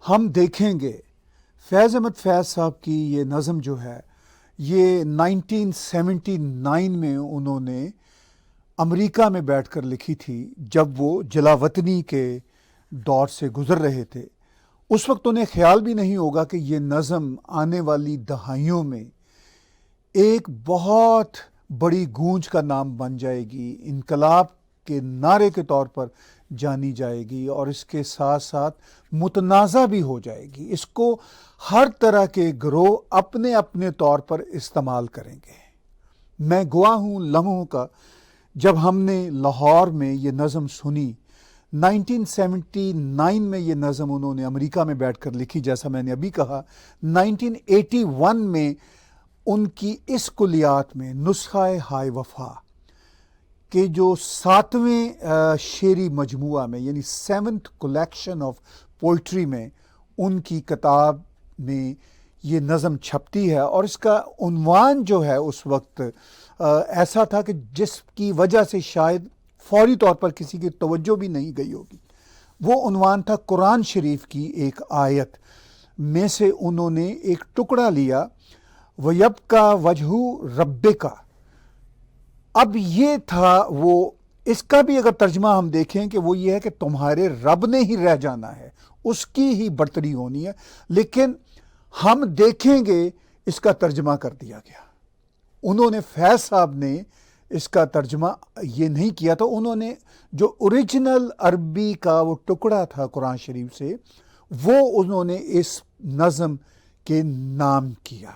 ہم دیکھیں گے فیض احمد فیض صاحب کی یہ نظم جو ہے یہ 1979 میں انہوں نے امریکہ میں بیٹھ کر لکھی تھی جب وہ جلا وطنی کے دور سے گزر رہے تھے۔ اس وقت انہیں خیال بھی نہیں ہوگا کہ یہ نظم آنے والی دہائیوں میں ایک بہت بڑی گونج کا نام بن جائے گی، انقلاب کے نعرے کے طور پر جانی جائے گی، اور اس کے ساتھ ساتھ متنازع بھی ہو جائے گی۔ اس کو ہر طرح کے گروہ اپنے اپنے طور پر استعمال کریں گے۔ میں گواہ ہوں لمحوں کا، جب ہم نے لاہور میں یہ نظم سنی 1979 میں، یہ نظم انہوں نے امریکہ میں بیٹھ کر لکھی، جیسا میں نے ابھی کہا 1981 میں ان کی اس کلیات میں نسخہ ہائے وفا کہ جو 7ویں شعری مجموعہ میں، یعنی 7th کلیکشن آف پوئٹری میں ان کی کتاب میں یہ نظم چھپتی ہے، اور اس کا عنوان جو ہے اس وقت ایسا تھا کہ جس کی وجہ سے شاید فوری طور پر کسی کی توجہ بھی نہیں گئی ہوگی۔ وہ عنوان تھا قرآن شریف کی ایک آیت میں سے انہوں نے ایک ٹکڑا لیا، وَيَبْقَى وَجْهُ رَبِّكَ۔ اب یہ تھا وہ، اس کا بھی اگر ترجمہ ہم دیکھیں کہ وہ یہ ہے کہ تمہارے رب نے ہی رہ جانا ہے، اس کی ہی برتری ہونی ہے، لیکن ہم دیکھیں گے اس کا ترجمہ کر دیا گیا۔ انہوں نے، فیض صاحب نے اس کا ترجمہ یہ نہیں کیا تھا، انہوں نے جو اوریجنل عربی کا وہ ٹکڑا تھا قرآن شریف سے، وہ انہوں نے اس نظم کے نام کیا۔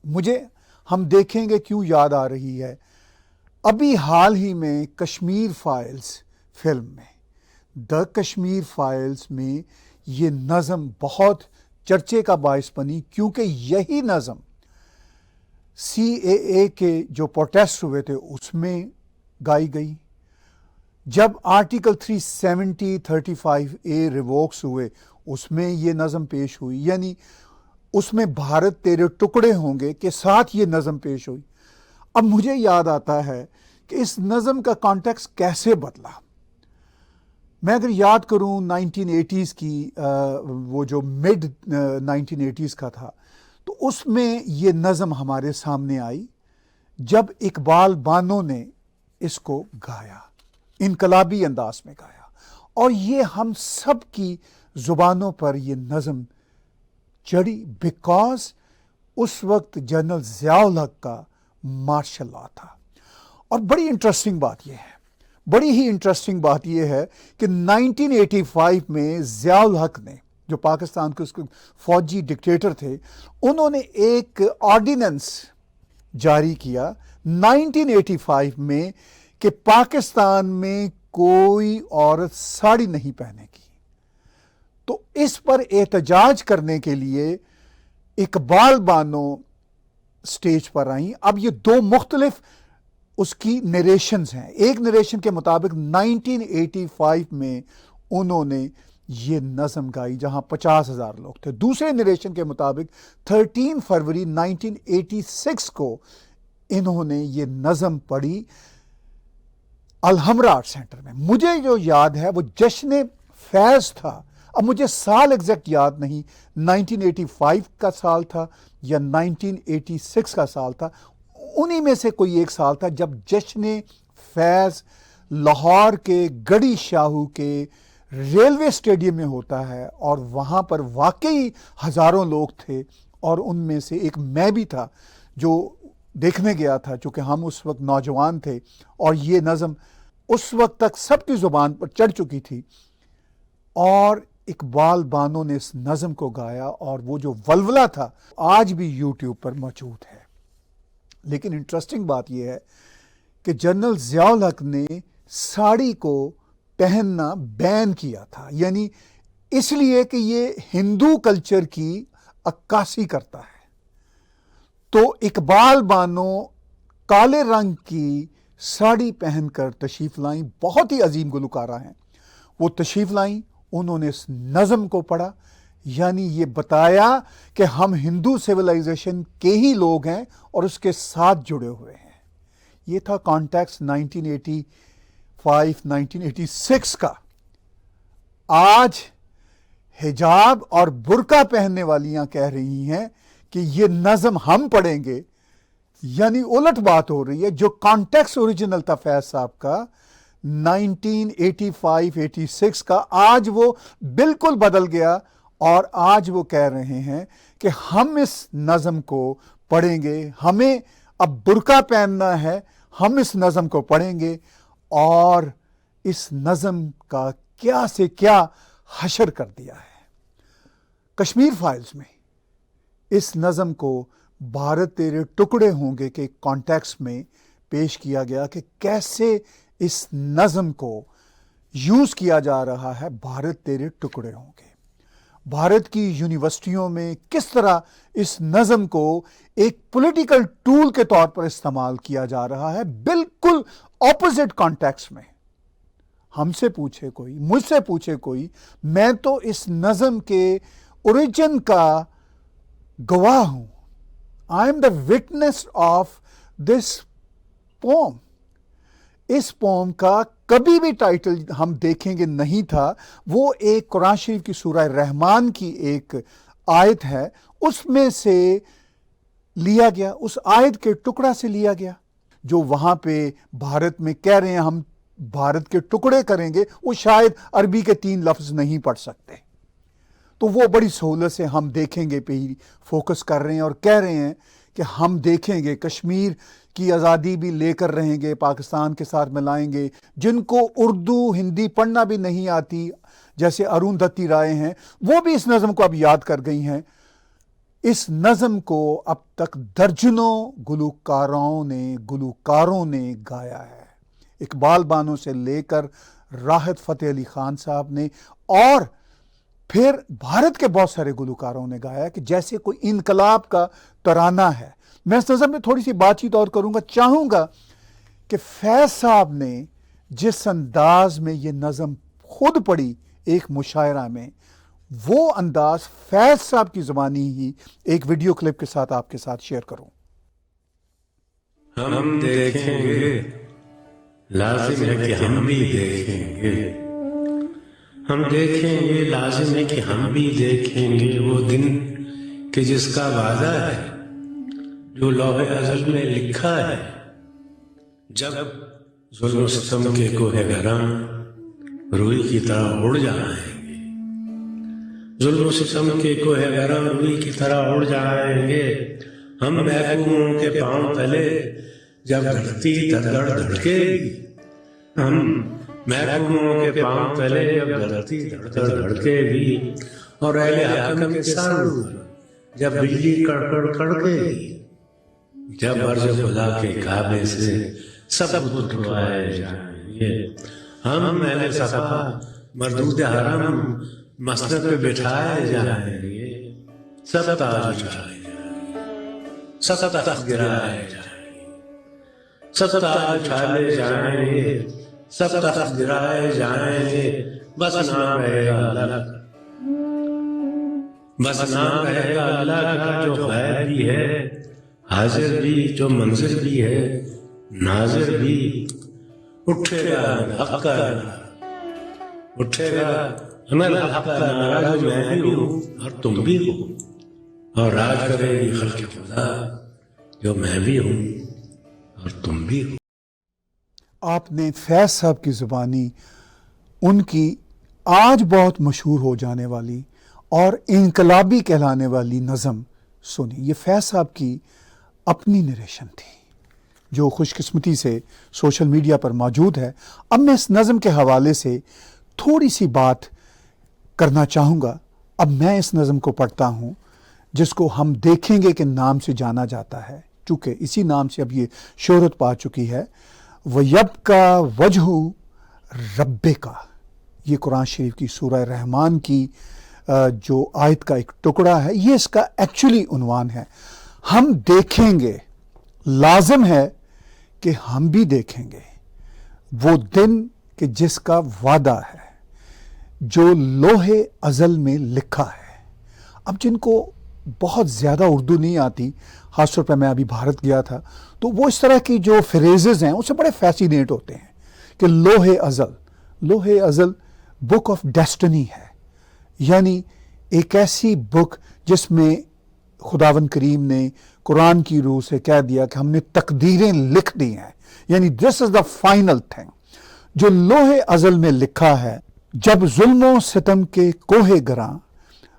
مجھے، ہم دیکھیں گے کیوں یاد آ رہی ہے، ابھی حال ہی میں کشمیر فائلز فلم میں، دا کشمیر فائلز میں یہ نظم بہت چرچے کا باعث بنی، کیونکہ یہی نظم CAA کے جو پروٹیسٹ ہوئے تھے اس میں گائی گئی۔ جب آرٹیکل 370 35A ریووکس ہوئے اس میں یہ نظم پیش ہوئی، یعنی اس میں بھارت تیرے ٹکڑے ہوں گے کے ساتھ یہ نظم پیش ہوئی۔ اب مجھے یاد آتا ہے کہ اس نظم کا کانٹیکس کیسے بدلا۔ میں اگر یاد کروں 1980s کی، وہ جو مڈ 1980s کا تھا، تو اس میں یہ نظم ہمارے سامنے آئی جب اقبال بانو نے اس کو گایا، انقلابی انداز میں گایا، اور یہ ہم سب کی زبانوں پر یہ نظم چڑھی، بیکاز اس وقت جنرل ضیاء الحق کا مارشل لا تھا۔ اور بڑی انٹرسٹنگ بات یہ ہے، بڑی ہی انٹرسٹنگ بات یہ ہے کہ 1985 میں ضیاء الحق نے، جو پاکستان کے اس کے فوجی ڈکٹیٹر تھے، انہوں نے ایک آرڈیننس جاری کیا 1985 میں کہ پاکستان میں کوئی عورت ساڑی نہیں پہنے گی۔ تو اس پر احتجاج کرنے کے لیے اقبال بانو سٹیج پر آئیں۔ اب یہ دو مختلف اس کی نریشنز ہیں۔ ایک نریشن کے مطابق 1985 میں انہوں نے یہ نظم گائی جہاں 50,000 لوگ تھے۔ دوسرے نریشن کے مطابق 13 فروری 1986 کو انہوں نے یہ نظم پڑھی الحمرا آرٹ سینٹر میں۔ مجھے جو یاد ہے وہ جشن فیض تھا۔ اب مجھے سال ایگزیکٹ یاد نہیں، 1985 کا سال تھا یا 1986 کا سال تھا، انہی میں سے کوئی ایک سال تھا جب جشن فیض لاہور کے گڑھی شاہو کے ریلوے اسٹیڈیم میں ہوتا ہے، اور وہاں پر واقعی ہزاروں لوگ تھے، اور ان میں سے ایک میں بھی تھا جو دیکھنے گیا تھا، چونکہ ہم اس وقت نوجوان تھے اور یہ نظم اس وقت تک سب کی زبان پر چڑھ چکی تھی، اور اقبال بانو نے اس نظم کو گایا، اور وہ جو ولولہ تھا آج بھی یوٹیوب پر موجود ہے۔ لیکن انٹرسٹنگ بات یہ ہے کہ جنرل ضیاء الحق نے ساڑی کو پہننا بین کیا تھا، یعنی اس لیے کہ یہ ہندو کلچر کی عکاسی کرتا ہے۔ تو اقبال بانو کالے رنگ کی ساڑی پہن کر تشریف لائیں، بہت ہی عظیم گلوکارہ ہیں، وہ تشریف لائیں، انہوں نے اس نظم کو پڑھا، یعنی یہ بتایا کہ ہم ہندو سیولائزیشن کے ہی لوگ ہیں اور اس کے ساتھ جڑے ہوئے ہیں۔ یہ تھا کانٹیکس 1985 1986 کا۔ آج حجاب اور برقع پہننے والیاں کہہ رہی ہیں کہ یہ نظم ہم پڑھیں گے، یعنی الٹ بات ہو رہی ہے۔ جو کانٹیکس اوریجنل تھا فیض صاحب کا 1985-86 کا، آج وہ بالکل بدل گیا، اور آج وہ کہہ رہے ہیں کہ ہم اس نظم کو پڑھیں گے، ہمیں اب برقع پہننا ہے، ہم اس نظم کو پڑھیں گے، اور اس نظم کا کیا سے کیا حشر کر دیا ہے۔ کشمیر فائلز میں اس نظم کو بھارت تیرے ٹکڑے ہوں گے کے کانٹیکس میں پیش کیا گیا کہ کیسے اس نظم کو یوز کیا جا رہا ہے، بھارت تیرے ٹکڑے ہوں گے۔ بھارت کی یونیورسٹیوں میں کس طرح اس نظم کو ایک پولیٹیکل ٹول کے طور پر استعمال کیا جا رہا ہے، بالکل اپوزٹ کانٹیکس میں۔ ہم سے پوچھے کوئی، مجھ سے پوچھے کوئی، میں تو اس نظم کے اوریجن کا گواہ ہوں۔ I am the witness of this poem. اس پوم کا کبھی بھی ٹائٹل ہم دیکھیں گے نہیں تھا، وہ ایک قرآن شریف کی سورہ رحمان کی ایک آیت ہے، اس میں سے لیا گیا، اس آیت کے ٹکڑا سے لیا گیا، جو وہاں پہ بھارت میں کہہ رہے ہیں ہم بھارت کے ٹکڑے کریں گے، وہ شاید عربی کے 3 لفظ نہیں پڑھ سکتے، تو وہ بڑی سہولت سے ہم دیکھیں گے پہ ہی فوکس کر رہے ہیں، اور کہہ رہے ہیں کہ ہم دیکھیں گے، کشمیر کی آزادی بھی لے کر رہیں گے، پاکستان کے ساتھ ملائیں گے۔ جن کو اردو ہندی پڑھنا بھی نہیں آتی، جیسے اروندھتی رائے ہیں، وہ بھی اس نظم کو اب یاد کر گئی ہیں۔ اس نظم کو اب تک درجنوں گلوکاروں نے گایا ہے، اقبال بانو سے لے کر راحت فتح علی خان صاحب نے، اور پھر بھارت کے بہت سارے گلوکاروں نے گایا کہ جیسے کوئی انقلاب کا ترانہ ہے۔ میں اس نظم میں تھوڑی سی بات چیت اور کروں گا، چاہوں گا کہ فیض صاحب نے جس انداز میں یہ نظم خود پڑھی ایک مشاعرہ میں، وہ انداز فیض صاحب کی زبانی ہی ایک ویڈیو کلپ کے ساتھ آپ کے ساتھ شیئر کروں۔ ہم دیکھیں گے، لازم ہے کہ ہم بھی دیکھیں گے، ہم دیکھیں گے، لازم ہے کہ ہم بھی دیکھیں گے وہ دن کہ جس کا وعدہ ہے، جو لوح ازل میں لکھا ہے، جب ظلم و ستم کے کوہ گراں روئی کی طرح اڑ جائیں گے، ظلم و ستم کے کوہ گراں روئی کی طرح اڑ جائیں گے، ہم محکوموں کے پاؤں تلے جب دھرتی دھڑ دھڑکے گی، ہم محکوموں کے پاؤں تلے جب دھرتی دھڑ دھڑکے گی، اور اہل حکم کے سانو جب بجلی کڑکڑ کڑکے گی، جب عرض خدا کے کعبے سے سب اٹھوائے جائیں گے، ہم اہل صفا مردود حرم مسند پہ بٹھائے جائیں گے، سب تاج اٹھائے جائیں گے، سب تخت گرائے جائیں گے، سب تاج اٹھائے جائیں گے، سب تخت گرائے جائیں گے، بس نام رہے گا اللہ کا، بس نام رہے گا اللہ کا، جو ہے بھی ہے حاضر بھی، جو منظر بھی ہے ناظر بھی، اٹھے گا حق کا نعرہ، اٹھے گا الحق کا نعرہ، جو میں بھی ہوں اور تم بھی ہو، اور راج کرے گی خلق خدا، جو میں بھی ہوں اور تم بھی ہو۔ آپ نے فیض صاحب کی زبانی ان کی آج بہت مشہور ہو جانے والی اور انقلابی کہلانے والی نظم سنی۔ یہ فیض صاحب کی اپنی نریشن تھی جو خوش قسمتی سے سوشل میڈیا پر موجود ہے۔ اب میں اس نظم کے حوالے سے تھوڑی سی بات کرنا چاہوں گا۔ اب میں اس نظم کو پڑھتا ہوں جس کو ہم دیکھیں گے کہ نام سے جانا جاتا ہے، چونکہ اسی نام سے اب یہ شہرت پا چکی ہے۔ وَيَبْقَى وَجْهُ رَبِّكَ، یہ قرآن شریف کی سورہ رحمان کی جو آیت کا ایک ٹکڑا ہے، یہ اس کا ایکچولی عنوان ہے۔ ہم دیکھیں گے، لازم ہے کہ ہم بھی دیکھیں گے وہ دن کہ جس کا وعدہ ہے، جو لوح ازل میں لکھا ہے۔ اب جن کو بہت زیادہ اردو نہیں آتی، خاص طور پہ میں ابھی بھارت گیا تھا، تو وہ اس طرح کی جو فریزز ہیں اس سے بڑے فیسینیٹ ہوتے ہیں کہ لوح ازل، لوح ازل بک آف ڈیسٹنی ہے، یعنی ایک ایسی بک جس میں خداوند کریم نے قرآن کی روح سے کہہ دیا کہ ہم نے تقدیریں لکھ دی ہیں، یعنی دس از دا فائنل تھنگ جو لوح ازل میں لکھا ہے، جب ظلم و ستم کے کوہ گراں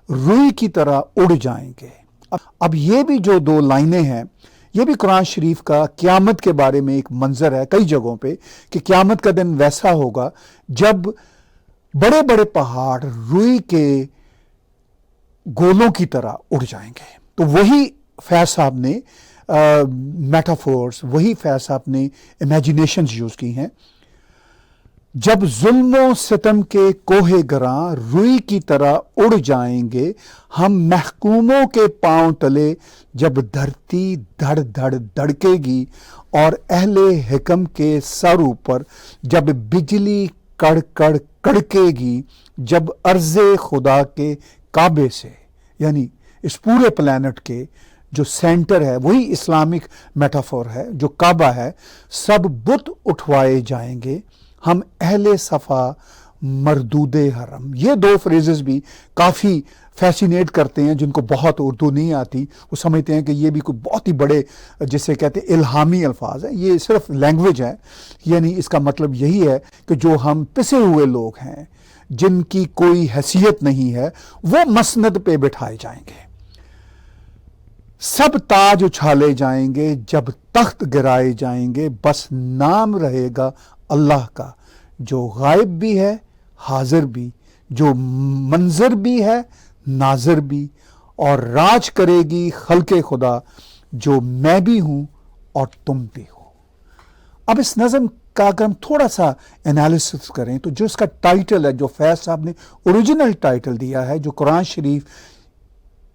روئی کی طرح اڑ جائیں گے۔ اب یہ بھی جو دو لائنیں ہیں، یہ بھی قرآن شریف کا قیامت کے بارے میں ایک منظر ہے کئی جگہوں پہ کہ قیامت کا دن ویسا ہوگا جب بڑے بڑے پہاڑ روئی کے گولوں کی طرح اڑ جائیں گے۔ تو وہی فیض صاحب نے میٹافورس، وہی فیض صاحب نے امیجنیشنز یوز کی ہیں۔ جب ظلم و ستم کے کوہ گراں روئی کی طرح اڑ جائیں گے، ہم محکوموں کے پاؤں تلے جب دھرتی دھڑ دھڑ دھڑکے گی، اور اہل حکم کے سر اوپر جب بجلی کڑ کڑ کڑکے گی، جب ارض خدا کے کعبے سے، یعنی اس پورے پلانٹ کے جو سینٹر ہے وہی اسلامک میٹافور ہے، جو کعبہ ہے، سب بت اٹھوائے جائیں گے، ہم اہل صفا مردود حرم۔ یہ دو فریزز بھی کافی فیسینیٹ کرتے ہیں جن کو بہت اردو نہیں آتی، وہ سمجھتے ہیں کہ یہ بھی کوئی بہت ہی بڑے جسے کہتے ہیں الہامی الفاظ ہیں۔ یہ صرف لینگویج ہے، یعنی اس کا مطلب یہی ہے کہ جو ہم پسے ہوئے لوگ ہیں، جن کی کوئی حیثیت نہیں ہے، وہ مسند پہ بٹھائے جائیں گے، سب تاج اچھالے جائیں گے، جب تخت گرائے جائیں گے، بس نام رہے گا اللہ کا، جو غائب بھی ہے حاضر بھی، جو منظر بھی ہے ناظر بھی، اور راج کرے گی خلق خدا، جو میں بھی ہوں اور تم بھی ہو۔ اب اس نظم کا اگر ہم تھوڑا سا انالیسس کریں تو جو اس کا ٹائٹل ہے، جو فیض صاحب نے اوریجنل ٹائٹل دیا ہے، جو قرآن شریف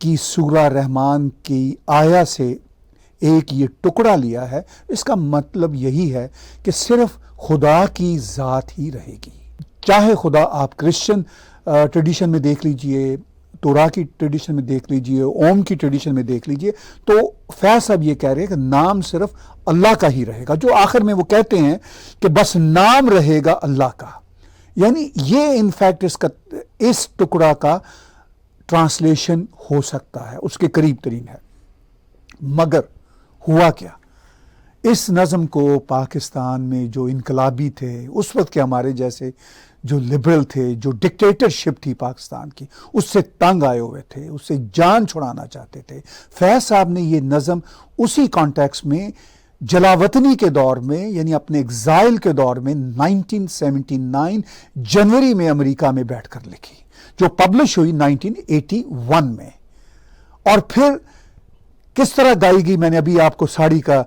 کی سورہ رحمان کی آیا سے ایک یہ ٹکڑا لیا ہے، اس کا مطلب یہی ہے کہ صرف خدا کی ذات ہی رہے گی۔ چاہے خدا آپ کرسچن ٹریڈیشن میں دیکھ لیجئے، تورا کی ٹریڈیشن میں دیکھ لیجئے، اوم کی ٹریڈیشن میں دیکھ لیجئے، تو فیض صاحب یہ کہہ رہے ہیں کہ نام صرف اللہ کا ہی رہے گا۔ جو آخر میں وہ کہتے ہیں کہ بس نام رہے گا اللہ کا، یعنی یہ انفیکٹ اس ٹکڑا کا ٹرانسلیشن ہو سکتا ہے، اس کے قریب ترین ہے۔ مگر ہوا کیا، اس نظم کو پاکستان میں جو انقلابی تھے، اس وقت کے ہمارے جیسے جو لبرل تھے، جو ڈکٹیٹرشپ تھی پاکستان کی، اس سے تنگ آئے ہوئے تھے، اس سے جان چھڑانا چاہتے تھے۔ فیض صاحب نے یہ نظم اسی کانٹیکس میں جلاوطنی کے دور میں، یعنی اپنے ایگزائل کے دور میں 1979 جنوری میں امریکہ میں بیٹھ کر لکھی، جو پبلش ہوئی 1981 میں۔ اور پھر کس طرح گائی گئی، میں نے ابھی آپ کو ساڑی کا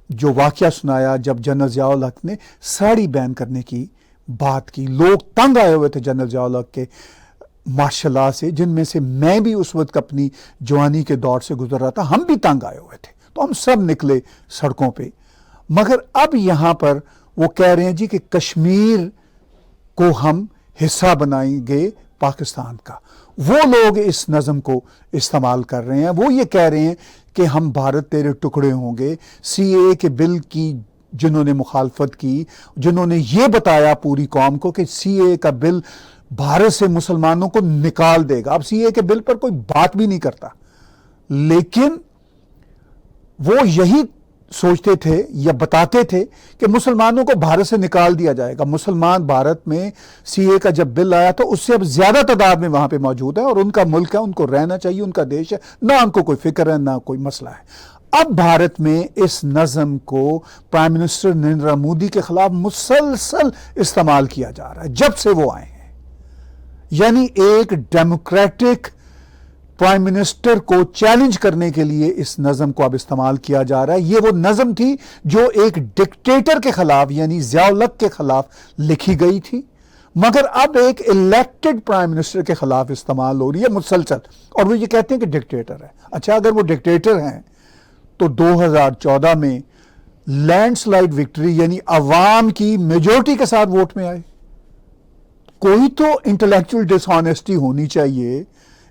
جو واقعہ سنایا، جب جنرل ضیاء الحق نے ساڑی بین کرنے کی بات کی، لوگ تنگ آئے ہوئے تھے جنرل ضیاء الحق کے ماشاء اللہ سے، جن میں سے میں بھی اس وقت اپنی جوانی کے دور سے گزر رہا تھا، ہم بھی تنگ آئے ہوئے تھے، تو ہم سب نکلے سڑکوں پہ۔ مگر اب یہاں پر وہ کہہ رہے ہیں جی کہ کشمیر کو ہم حصہ بنائیں گے پاکستان کا۔ وہ لوگ اس نظم کو استعمال کر رہے ہیں، وہ یہ کہہ رہے ہیں کہ ہم بھارت تیرے ٹکڑے ہوں گے۔ سی اے کے بل کی جنہوں نے مخالفت کی، جنہوں نے یہ بتایا پوری قوم کو کہ سی اے کا بل بھارت سے مسلمانوں کو نکال دے گا، اب سی اے کے بل پر کوئی بات بھی نہیں کرتا، لیکن وہ یہی سوچتے تھے یا بتاتے تھے کہ مسلمانوں کو بھارت سے نکال دیا جائے گا۔ مسلمان بھارت میں سی اے کا جب بل آیا تو اس سے اب زیادہ تعداد میں وہاں پہ موجود ہے، اور ان کا ملک ہے، ان کو رہنا چاہیے، ان کا دیش ہے، نہ ان کو کوئی فکر ہے، نہ کوئی مسئلہ ہے۔ اب بھارت میں اس نظم کو پرائم منسٹر نریندر مودی کے خلاف مسلسل استعمال کیا جا رہا ہے جب سے وہ آئے ہیں، یعنی ایک ڈیموکریٹک پرائم منسٹر کو چیلنج کرنے کے لیے اس نظم کو اب استعمال کیا جا رہا ہے۔ یہ وہ نظم تھی جو ایک ڈکٹیٹر کے خلاف یعنی ضیاء الحق کے خلاف لکھی گئی تھی، مگر اب ایک الیکٹڈ پرائم منسٹر کے خلاف استعمال ہو رہی ہے مسلسل، اور وہ یہ کہتے ہیں کہ ڈکٹیٹر ہے۔ اچھا، اگر وہ ڈکٹیٹر ہیں تو 2014 میں لینڈ سلائڈ وکٹری یعنی عوام کی میجورٹی کے ساتھ ووٹ میں آئے۔ کوئی تو انٹلیکچوئل ڈس آنیسٹی ہونی چاہیے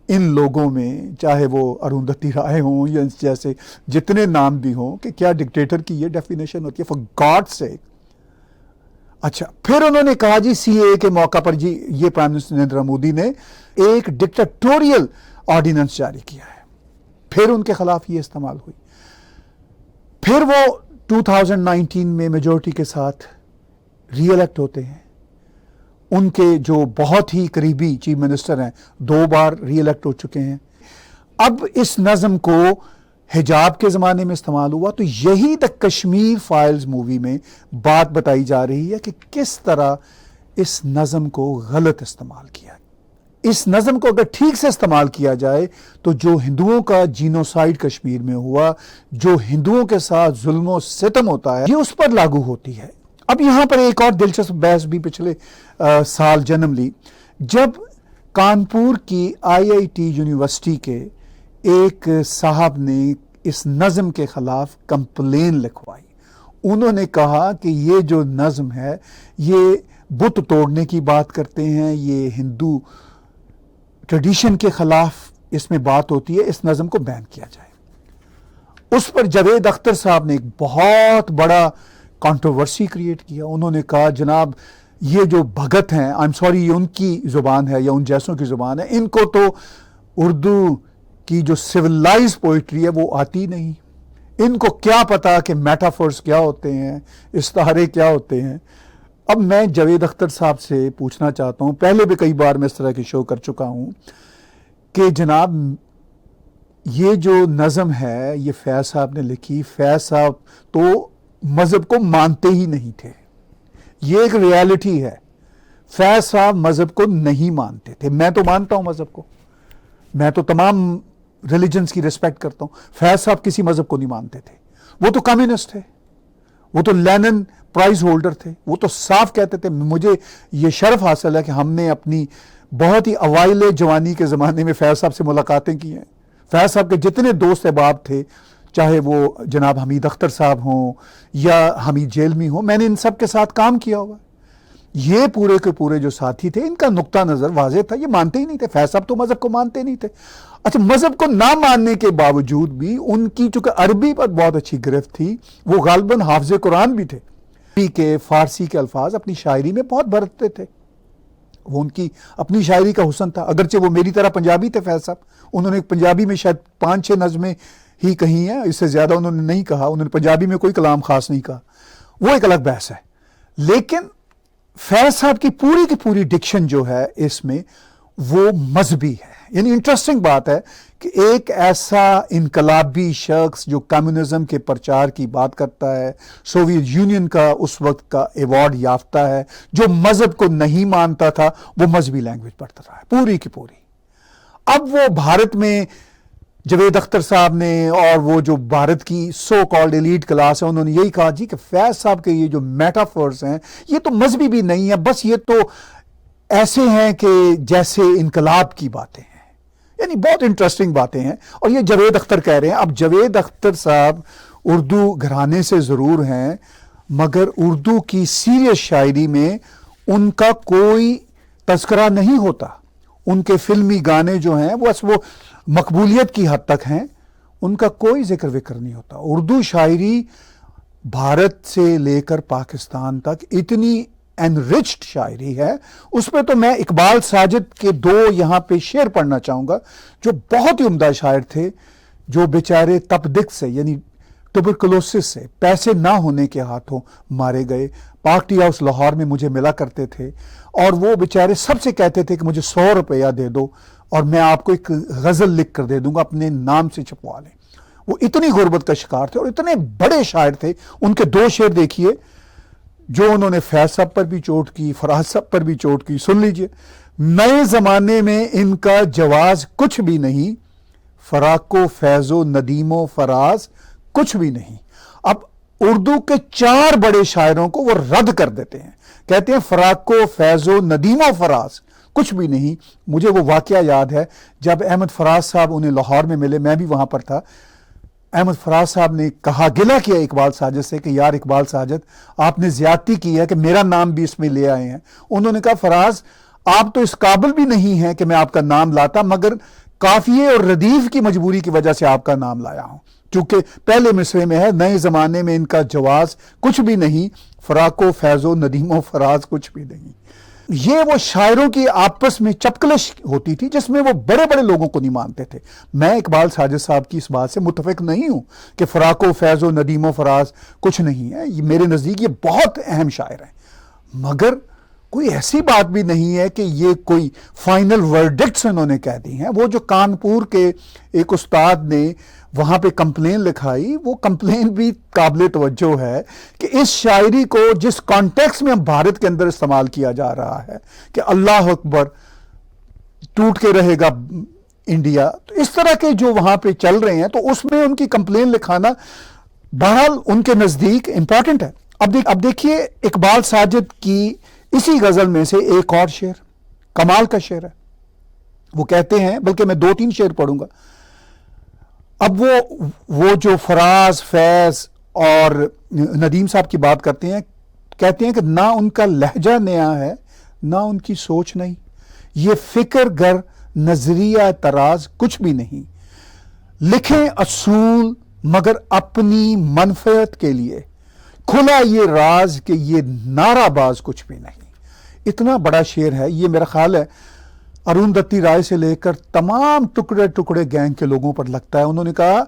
ان لوگوں میں، چاہے وہ اروندھتی رائے ہوں یا جیسے جتنے نام بھی ہوں، کہ کیا ڈکٹیٹر کی یہ ڈیفینیشن ہوتی ہے؟ فار گاڈ سیک، اچھا پھر انہوں نے کہا جی سی اے کے موقع پر جی یہ پرائم منسٹر نریندر مودی نے ایک ڈکٹیٹوریل آرڈیننس جاری کیا ہے، پھر ان کے خلاف یہ استعمال ہوئی، پھر وہ 2019 میں میجورٹی کے ساتھ ری الیکٹ ہوتے ہیں، ان کے جو بہت ہی قریبی چیف منسٹر ہیں 2 بار ری الیکٹ ہو چکے ہیں۔ اب اس نظم کو حجاب کے زمانے میں استعمال ہوا، تو یہی دا کشمیر فائلز مووی میں بات بتائی جا رہی ہے کہ کس طرح اس نظم کو غلط استعمال کیا۔ اس نظم کو اگر ٹھیک سے استعمال کیا جائے تو جو ہندوؤں کا جینوسائیڈ کشمیر میں ہوا، جو ہندوؤں کے ساتھ ظلم و ستم ہوتا ہے، یہ اس پر لاگو ہوتی ہے۔ اب یہاں پر ایک اور دلچسپ بحث بھی پچھلے سال جنم لی، جب کانپور کی IIT یونیورسٹی کے ایک صاحب نے اس نظم کے خلاف کمپلین لکھوائی۔ انہوں نے کہا کہ یہ جو نظم ہے یہ بت توڑنے کی بات کرتے ہیں، یہ ہندو ٹریڈیشن کے خلاف اس میں بات ہوتی ہے، اس نظم کو بین کیا جائے۔ اس پر جاوید اختر صاحب نے ایک بہت بڑا کنٹروورسی کریٹ کیا۔ انہوں نے کہا جناب یہ جو بھگت ہیں، آئی ایم سوری یہ ان کی زبان ہے یا ان جیسوں کی زبان ہے، ان کو تو اردو کی جو سویلائز پوئٹری ہے وہ آتی نہیں، ان کو کیا پتا کہ میٹافورس کیا ہوتے ہیں، استعارے کیا ہوتے ہیں۔ اب میں جاوید اختر صاحب سے پوچھنا چاہتا ہوں، پہلے بھی کئی بار میں اس طرح کی شو کر چکا ہوں، کہ جناب یہ جو نظم ہے یہ فیض صاحب نے لکھی، فیض صاحب تو مذہب کو مانتے ہی نہیں تھے، یہ ایک ریالٹی ہے، فیض صاحب مذہب کو نہیں مانتے تھے۔ میں تو مانتا ہوں مذہب کو، میں تو تمام ریلیجنز کی ریسپیکٹ کرتا ہوں، فیض صاحب کسی مذہب کو نہیں مانتے تھے، وہ تو کمیونسٹ تھے، وہ تو لینن پرائز ہولڈر تھے، وہ تو صاف کہتے تھے مجھے یہ شرف حاصل ہے کہ ہم نے اپنی بہت ہی اوائل جوانی کے زمانے میں فیض صاحب سے ملاقاتیں کی ہیں۔ فیض صاحب کے جتنے دوست احباب تھے، چاہے وہ جناب حمید اختر صاحب ہوں یا حمید جیلمی ہوں، میں نے ان سب کے ساتھ کام کیا ہوا۔ یہ پورے کے پورے جو ساتھی تھے ان کا نقطہ نظر واضح تھا، یہ مانتے ہی نہیں تھے، فیض صاحب تو مذہب کو مانتے نہیں تھے۔ اچھا مذہب کو نہ ماننے کے باوجود بھی ان کی چونکہ عربی پر بہت اچھی گرفت تھی، وہ غالباً حافظ قرآن بھی تھے، کے فارسی کے الفاظ اپنی شاعری میں بہت برتتے تھے، وہ ان کی اپنی شاعری کا حسن تھا، اگرچہ وہ میری طرح پنجابی تھے فیض صاحب، انہوں نے پنجابی میں شاید 5-6 نظمیں ہی کہی ہیں، اس سے زیادہ انہوں نے نہیں کہا، انہوں نے پنجابی میں کوئی کلام خاص نہیں کہا، وہ ایک الگ بحث ہے۔ لیکن فیض صاحب کی پوری ڈکشن جو ہے اس میں وہ مذہبی ہے، یعنی انٹرسٹنگ بات ہے کہ ایک ایسا انقلابی شخص جو کمیونزم کے پرچار کی بات کرتا ہے، سوویت یونین کا اس وقت کا ایوارڈ یافتہ ہے، جو مذہب کو نہیں مانتا تھا، وہ مذہبی لینگویج پڑھتا رہا ہے پوری کی پوری۔ اب وہ بھارت میں جاوید اختر صاحب نے اور وہ جو بھارت کی سو کالڈ ایلیٹ کلاس ہے، انہوں نے یہی کہا جی کہ فیض صاحب کے یہ جو میٹافورس ہیں یہ تو مذہبی بھی نہیں ہے، بس یہ تو ایسے ہیں کہ جیسے انقلاب کی باتیں ہیں، یعنی بہت انٹرسٹنگ باتیں ہیں، اور یہ جاوید اختر کہہ رہے ہیں۔ اب جاوید اختر صاحب اردو گھرانے سے ضرور ہیں، مگر اردو کی سیریس شاعری میں ان کا کوئی تذکرہ نہیں ہوتا، ان کے فلمی گانے جو ہیں وہ مقبولیت کی حد تک ہیں، ان کا کوئی ذکر نہیں ہوتا۔ اردو شاعری بھارت سے لے کر پاکستان تک اتنی انرچڈ شاعری ہے، اس پہ تو میں اقبال ساجد کے 2 یہاں پہ شعر پڑھنا چاہوں گا، جو بہت ہی عمدہ شاعر تھے، جو بیچارے تپدق سے یعنی ٹوبرکلوسس سے پیسے نہ ہونے کے ہاتھوں مارے گئے، پارک ٹی ہاؤس لاہور میں مجھے ملا کرتے تھے، اور وہ بیچارے سب سے کہتے تھے کہ مجھے 100 روپیہ دے دو اور میں آپ کو ایک غزل لکھ کر دے دوں گا، اپنے نام سے چھپوا لیں۔ وہ اتنی غربت کا شکار تھے اور اتنے بڑے شاعر تھے۔ ان کے 2 شعر دیکھیے جو انہوں نے فیض صاحب پر بھی چوٹ کی، فراز صاحب پر بھی چوٹ کی، سن لیجئے۔ نئے زمانے میں ان کا جواز کچھ بھی نہیں، فراق و فیض و ندیم و فراز کچھ بھی نہیں۔ اب اردو کے 4 بڑے شاعروں کو وہ رد کر دیتے ہیں، کہتے ہیں فراق و فیض و ندیم و فراز کچھ بھی نہیں۔ مجھے وہ واقعہ یاد ہے جب احمد فراز صاحب انہیں لاہور میں ملے، میں بھی وہاں پر تھا، احمد فراز صاحب نے کہا، گلہ کیا اقبال ساجد سے کہ یار اقبال ساجد آپ نے زیادتی کی ہے کہ میرا نام بھی اس میں لے آئے ہیں۔ انہوں نے کہا فراز آپ تو اس قابل بھی نہیں ہیں کہ میں آپ کا نام لاتا، مگر قافیے اور ردیف کی مجبوری کی وجہ سے آپ کا نام لایا ہوں۔ چونکہ پہلے مصرے میں ہے نئے زمانے میں ان کا جواز کچھ بھی نہیں، فراق و فیض و ندیم و فراز کچھ بھی نہیں. یہ وہ شاعروں کی آپس میں چپکلش ہوتی تھی جس میں وہ بڑے بڑے لوگوں کو نہیں مانتے تھے. میں اقبال ساجد صاحب کی اس بات سے متفق نہیں ہوں کہ فراق و فیض و ندیم و فراز کچھ نہیں ہے. یہ میرے نزدیک یہ بہت اہم شاعر ہیں، مگر کوئی ایسی بات بھی نہیں ہے کہ یہ کوئی فائنل ورڈکٹس انہوں نے کہہ دی ہیں. وہ جو کانپور کے ایک استاد نے وہاں پہ کمپلین لکھائی، وہ کمپلین بھی قابل توجہ ہے کہ اس شاعری کو جس کانٹیکس میں ہم بھارت کے اندر استعمال کیا جا رہا ہے کہ اللہ اکبر ٹوٹ کے رہے گا انڈیا، تو اس طرح کے جو وہاں پہ چل رہے ہیں، تو اس میں ان کی کمپلین لکھانا بہرحال ان کے نزدیک امپورٹنٹ ہے. اب دیکھیے اقبال ساجد کی اسی غزل میں سے ایک اور شعر کمال کا شعر ہے. وہ کہتے ہیں، بلکہ میں 2-3 شعر پڑھوں گا. اب وہ جو فراز، فیض اور ندیم صاحب کی بات کرتے ہیں، کہتے ہیں کہ نہ ان کا لہجہ نیا ہے نہ ان کی سوچ نہیں، یہ فکر گر نظریہ تراز کچھ بھی نہیں، لکھیں اصول مگر اپنی منفعت کے لیے، کھلا یہ راز کہ یہ نعرہ باز کچھ بھی نہیں. اتنا بڑا شعر ہے. یہ میرا خیال ہے ارون دتی رائے سے لے کر تمام ٹکڑے ٹکڑے گینگ کے لوگوں پر لگتا ہے. انہوں نے کہا،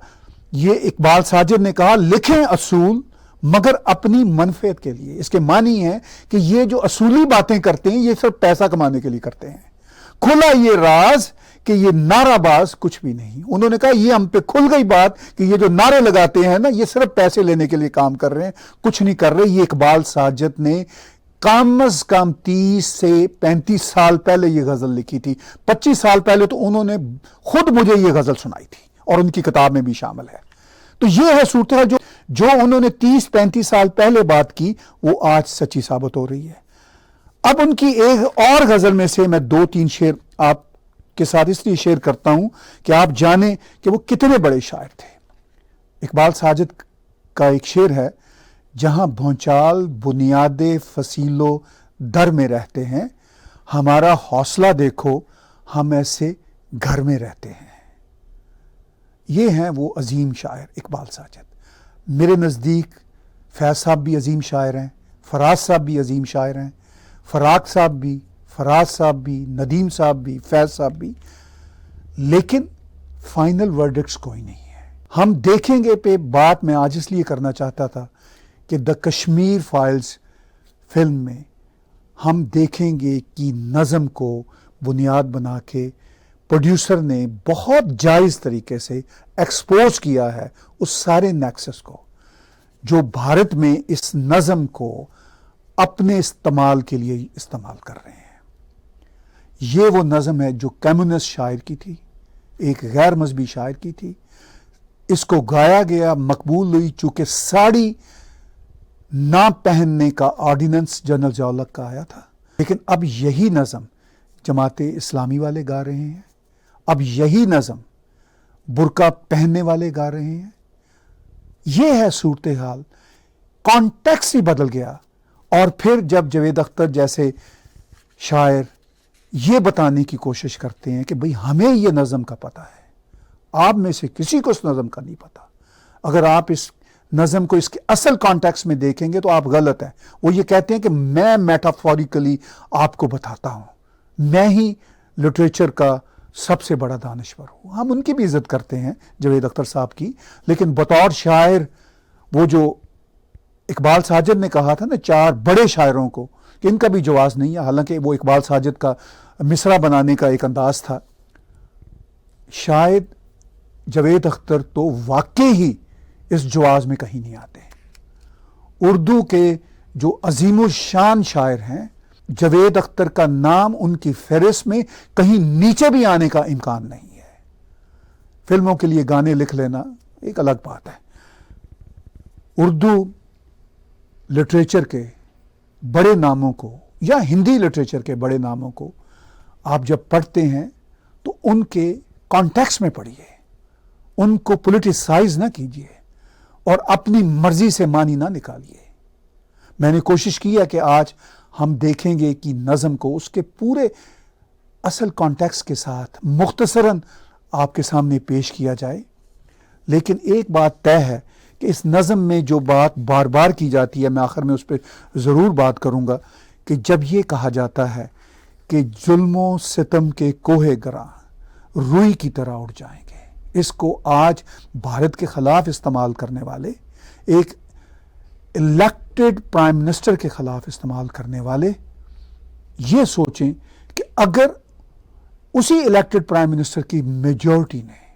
یہ اقبال ساجد نے کہا، لکھیں اصول مگر اپنی منفعت کے لیے. اس کے معنی ہے کہ یہ جو اصولی باتیں کرتے ہیں یہ صرف پیسہ کمانے کے لیے کرتے ہیں. کھلا یہ راز کہ یہ نعرہ باز کچھ بھی نہیں. انہوں نے کہا یہ ہم پہ کھل گئی بات کہ یہ جو نعرے لگاتے ہیں نا، یہ صرف پیسے لینے کے لیے کام کر رہے ہیں، کچھ نہیں کر رہے. یہ اقبال ساجد نے کم از کم 30 سے 35 سال پہلے یہ غزل لکھی تھی. 25 سال پہلے تو انہوں نے خود مجھے یہ غزل سنائی تھی اور ان کی کتاب میں بھی شامل ہے. تو یہ ہے صورتحال، جو انہوں نے 30-35 سال پہلے بات کی وہ آج سچی ثابت ہو رہی ہے. اب ان کی ایک اور غزل میں سے میں 2-3 شعر آپ کے ساتھ اس لیے شیئر کرتا ہوں کہ آپ جانیں کہ وہ کتنے بڑے شاعر تھے. اقبال ساجد کا ایک شعر ہے، جہاں بھونچال بنیاد فصیل و در میں رہتے ہیں، ہمارا حوصلہ دیکھو ہم ایسے گھر میں رہتے ہیں. یہ ہیں وہ عظیم شاعر اقبال ساجد. میرے نزدیک فیض صاحب بھی عظیم شاعر ہیں، فراز صاحب بھی عظیم شاعر ہیں، فراق صاحب بھی، فراز صاحب بھی، ندیم صاحب بھی، فیض صاحب بھی. لیکن فائنل ورڈکٹس کوئی نہیں ہے. ہم دیکھیں گے پہ بات میں آج اس لیے کرنا چاہتا تھا کہ دا کشمیر فائلز فلم میں ہم دیکھیں گے کہ نظم کو بنیاد بنا کے پروڈیوسر نے بہت جائز طریقے سے ایکسپوز کیا ہے اس سارے نیکسس کو جو بھارت میں اس نظم کو اپنے استعمال کے لیے استعمال کر رہے ہیں. یہ وہ نظم ہے جو کمیونسٹ شاعر کی تھی، ایک غیر مذہبی شاعر کی تھی. اس کو گایا گیا، مقبول ہوئی، چونکہ ساڑی نہ پہننے کا آرڈیننس جنرل ضیاء کا آیا تھا. لیکن اب یہی نظم جماعت اسلامی والے گا رہے ہیں، اب یہی نظم برقع پہننے والے گا رہے ہیں. یہ ہے صورتحال. کانٹیکس ہی بدل گیا. اور پھر جب جاوید اختر جیسے شاعر یہ بتانے کی کوشش کرتے ہیں کہ بھئی ہمیں یہ نظم کا پتہ ہے، آپ میں سے کسی کو اس نظم کا نہیں پتہ، اگر آپ اس نظم کو اس کے اصل کانٹیکس میں دیکھیں گے تو آپ غلط ہیں. وہ یہ کہتے ہیں کہ میں میٹافوریکلی آپ کو بتاتا ہوں، میں ہی لٹریچر کا سب سے بڑا دانشور ہوں. ہم ان کی بھی عزت کرتے ہیں، جاوید اختر صاحب کی، لیکن بطور شاعر وہ جو اقبال ساجد نے کہا تھا نا 4 بڑے شاعروں کو کہ ان کا بھی جواز نہیں ہے، حالانکہ وہ اقبال ساجد کا مصرع بنانے کا ایک انداز تھا. شاید جاوید اختر تو واقعی ہی اس جواز میں کہیں نہیں آتے. اردو کے جو عظیم الشان شاعر ہیں، جاوید اختر کا نام ان کی فہرست میں کہیں نیچے بھی آنے کا امکان نہیں ہے. فلموں کے لیے گانے لکھ لینا ایک الگ بات ہے. اردو لٹریچر کے بڑے ناموں کو یا ہندی لٹریچر کے بڑے ناموں کو آپ جب پڑھتے ہیں تو ان کے کانٹیکس میں پڑھیے، ان کو پولیٹیسائز نہ کیجیے اور اپنی مرضی سے معنی نہ نکالیے. میں نے کوشش کی ہے کہ آج ہم دیکھیں گے کہ نظم کو اس کے پورے اصل کانٹیکس کے ساتھ مختصراً آپ کے سامنے پیش کیا جائے. لیکن ایک بات طے ہے کہ اس نظم میں جو بات بار بار کی جاتی ہے، میں آخر میں اس پہ ضرور بات کروں گا، کہ جب یہ کہا جاتا ہے کہ ظلم و ستم کے کوہ گراں روئی کی طرح اڑ جائیں گے، اس کو آج بھارت کے خلاف استعمال کرنے والے، ایک الیکٹڈ پرائم منسٹر کے خلاف استعمال کرنے والے یہ سوچیں کہ اگر اسی الیکٹڈ پرائم منسٹر کی میجورٹی نے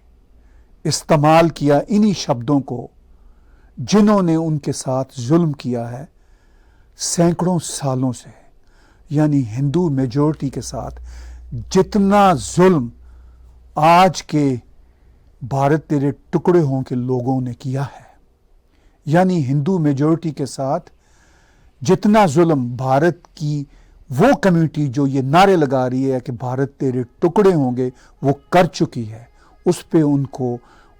استعمال کیا انہی شبدوں کو جنہوں نے ان کے ساتھ ظلم کیا ہے سینکڑوں سالوں سے، یعنی ہندو میجورٹی کے ساتھ جتنا ظلم آج کے بھارت تیرے ٹکڑے ہوں کے لوگوں نے کیا ہے، یعنی ہندو میجورٹی کے ساتھ جتنا ظلم بھارت کی وہ کمیونٹی جو یہ نعرے لگا رہی ہے کہ بھارت تیرے ٹکڑے ہوں گے وہ کر چکی ہے، اس پہ ان کو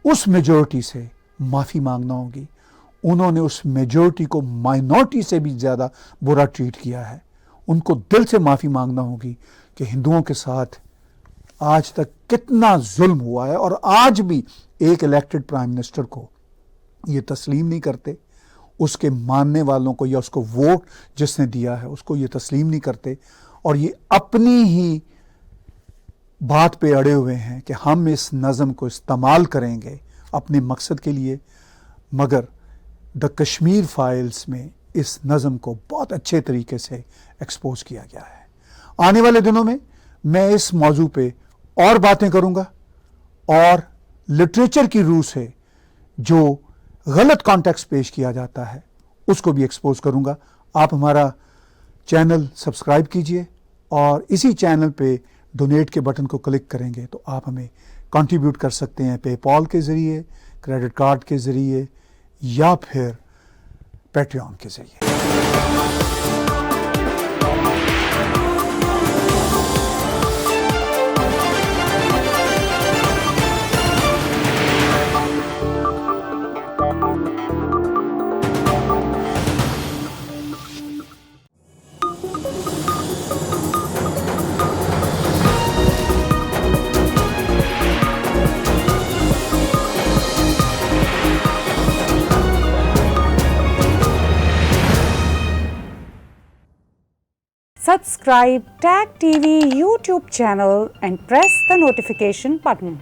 اس میجورٹی سے معافی مانگنا ہوگی۔ انہوں نے اس میجورٹی کو مائنورٹی سے بھی زیادہ برا ٹریٹ کیا ہے، ان کو دل سے معافی مانگنا ہوگی کہ ہندوؤں کے ساتھ آج تک کتنا ظلم ہوا ہے، اور آج بھی ایک الیکٹڈ پرائم منسٹر کو یہ تسلیم نہیں کرتے، اس کے ماننے والوں کو یا اس کو ووٹ جس نے دیا ہے اس کو یہ تسلیم نہیں کرتے، اور یہ اپنی ہی بات پہ اڑے ہوئے ہیں کہ ہم اس نظم کو استعمال کریں گے اپنے مقصد کے لیے۔ مگر دا کشمیر فائلز میں اس نظم کو بہت اچھے طریقے سے ایکسپوز کیا گیا ہے۔ آنے والے دنوں میں میں اس موضوع پہ اور باتیں کروں گا، اور لٹریچر کی روح سے جو غلط کانٹیکسٹ پیش کیا جاتا ہے اس کو بھی ایکسپوز کروں گا۔ آپ ہمارا چینل سبسکرائب کیجئے، اور اسی چینل پہ ڈونیٹ کے بٹن کو کلک کریں گے تو آپ ہمیں کنٹریبیوٹ کر سکتے ہیں، پے پال کے ذریعے، کریڈٹ کارڈ کے ذریعے، یا پھر پیٹریون کے ذریعے۔ Subscribe Tag TV YouTube channel and press the notification button.